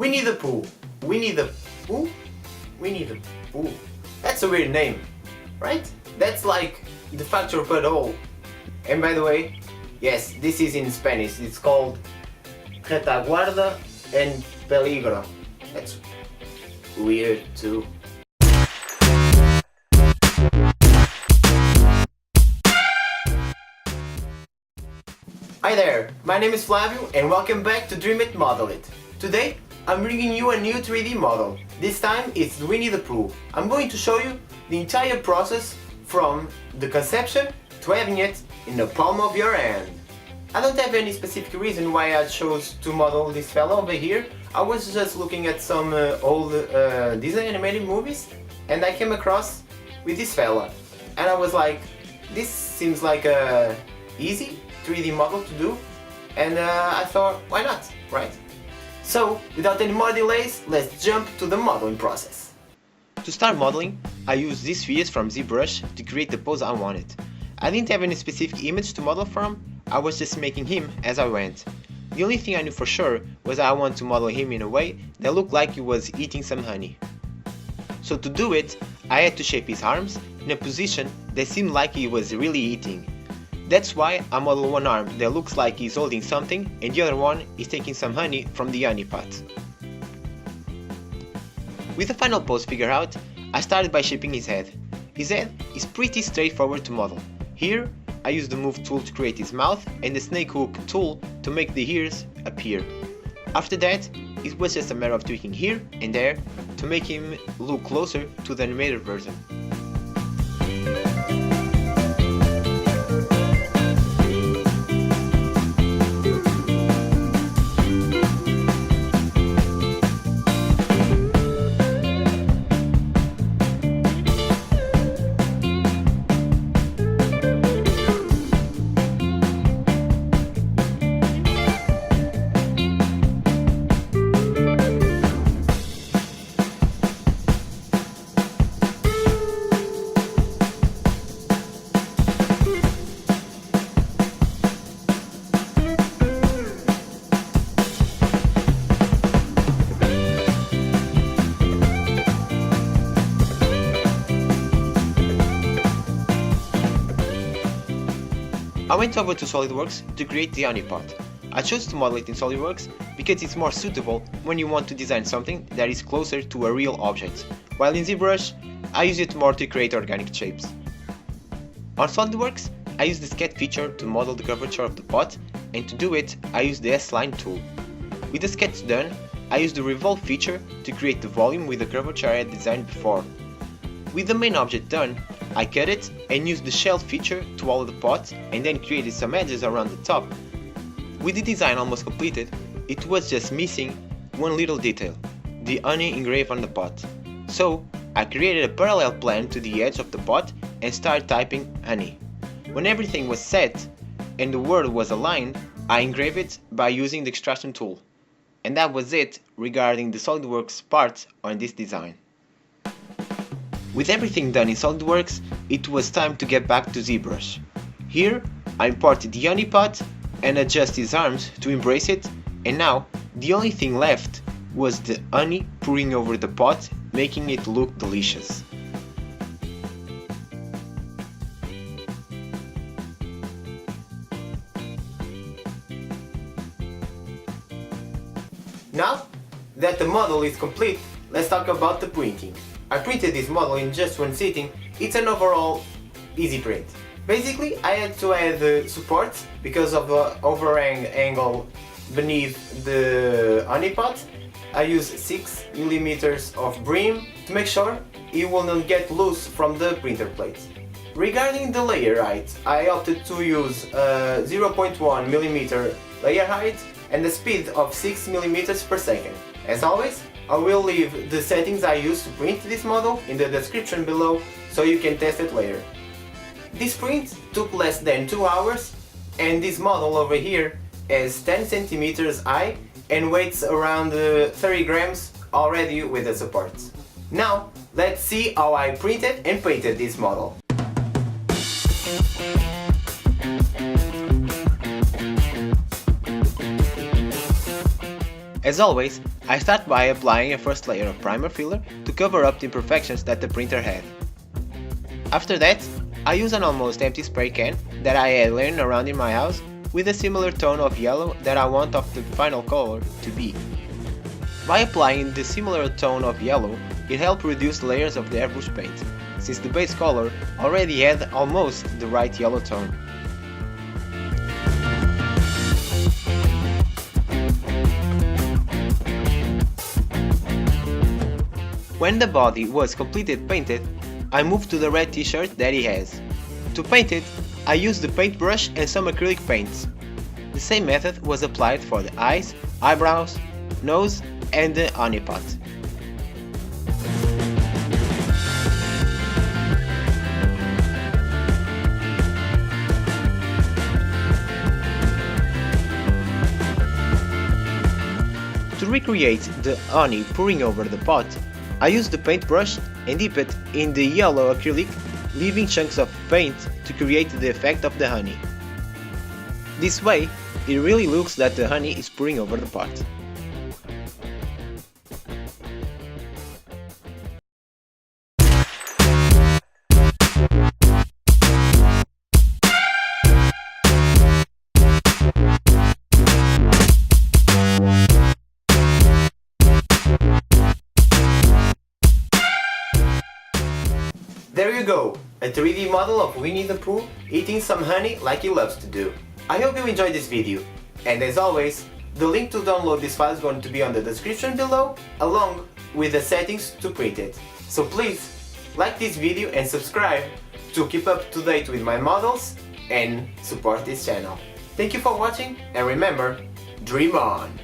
Winnie the Pooh. Winnie the Pooh? Winnie the Pooh. That's a weird name, right? That's like the factor of a hole. And by the way, yes, this is in Spanish. It's called retaguarda and peligro. That's weird too. Hi there, my name is Flavio and welcome back to Dream It, Model It. Today I'm bringing you a new 3D model. This time it's Winnie the Pooh. I'm going to show you the entire process from the conception to having it in the palm of your hand. I don't have any specific reason why I chose to model this fella over here. I was just looking at some old Disney animated movies and I came across with this fella. And I was like, this seems like a easy 3D model to do, and I thought, why not, right? So, without any more delays, let's jump to the modeling process. To start modeling, I used these spheres from Zbrush to create the pose I wanted. I didn't have any specific image to model from, I was just making him as I went. The only thing I knew for sure was I wanted to model him in a way that looked like he was eating some honey. So to do it, I had to shape his arms in a position that seemed like he was really eating. That's why I modeled one arm that looks like he's holding something and the other one is taking some honey from the honey pot. With the final pose figured out, I started by shaping his head. His head is pretty straightforward to model. Here, I used the move tool to create his mouth and the snake hook tool to make the ears appear. After that, it was just a matter of tweaking here and there to make him look closer to the animated version. I went over to Solidworks to create the honey pot. I chose to model it in Solidworks because it's more suitable when you want to design something that is closer to a real object, while in Zbrush I use it more to create organic shapes. On Solidworks, I use the sketch feature to model the curvature of the pot, and to do it I use the S-line tool. With the sketch done, I use the revolve feature to create the volume with the curvature I had designed before. With the main object done, I cut it and used the shell feature to wall the pot and then created some edges around the top. With the design almost completed, it was just missing one little detail, the honey engraved on the pot. So I created a parallel plan to the edge of the pot and started typing honey. When everything was set and the word was aligned, I engraved it by using the extraction tool. And that was it regarding the SolidWorks part on this design. With everything done in SolidWorks, it was time to get back to Zbrush. Here, I imported the honey pot and adjusted his arms to embrace it, and now the only thing left was the honey pouring over the pot, making it look delicious. Now that the model is complete, let's talk about the printing. I printed this model in just one sitting. It's an overall easy print. Basically, I had to add supports because of the overhang angle beneath the honey pot. I used 6mm of Brim to make sure it will not get loose from the printer plate. Regarding the layer height, I opted to use 0.1mm layer height and a speed of 6mm per second. As always, I will leave the settings I used to print this model in the description below so you can test it later. This print took less than 2 hours, and this model over here is 10 cm high and weighs around 30 grams already with the supports. Now let's see how I printed and painted this model. As always, I start by applying a first layer of primer filler to cover up the imperfections that the printer had. After that, I use an almost empty spray can that I had laying around in my house with a similar tone of yellow that I want of the final color to be. By applying the similar tone of yellow, it helped reduce layers of the airbrush paint, since the base color already had almost the right yellow tone. When the body was completely painted, I moved to the red t-shirt that he has. To paint it, I used the paintbrush and some acrylic paints. The same method was applied for the eyes, eyebrows, nose and the honeypot. To recreate the honey pouring over the pot, I used the paintbrush and dip it in the yellow acrylic, leaving chunks of paint to create the effect of the honey. This way, it really looks that the honey is pouring over the pot. There you go, a 3D model of Winnie the Pooh eating some honey like he loves to do. I hope you enjoyed this video, and as always, the link to download this file is going to be on the description below, along with the settings to print it. So please, like this video and subscribe to keep up to date with my models and support this channel. Thank you for watching, and remember, dream on!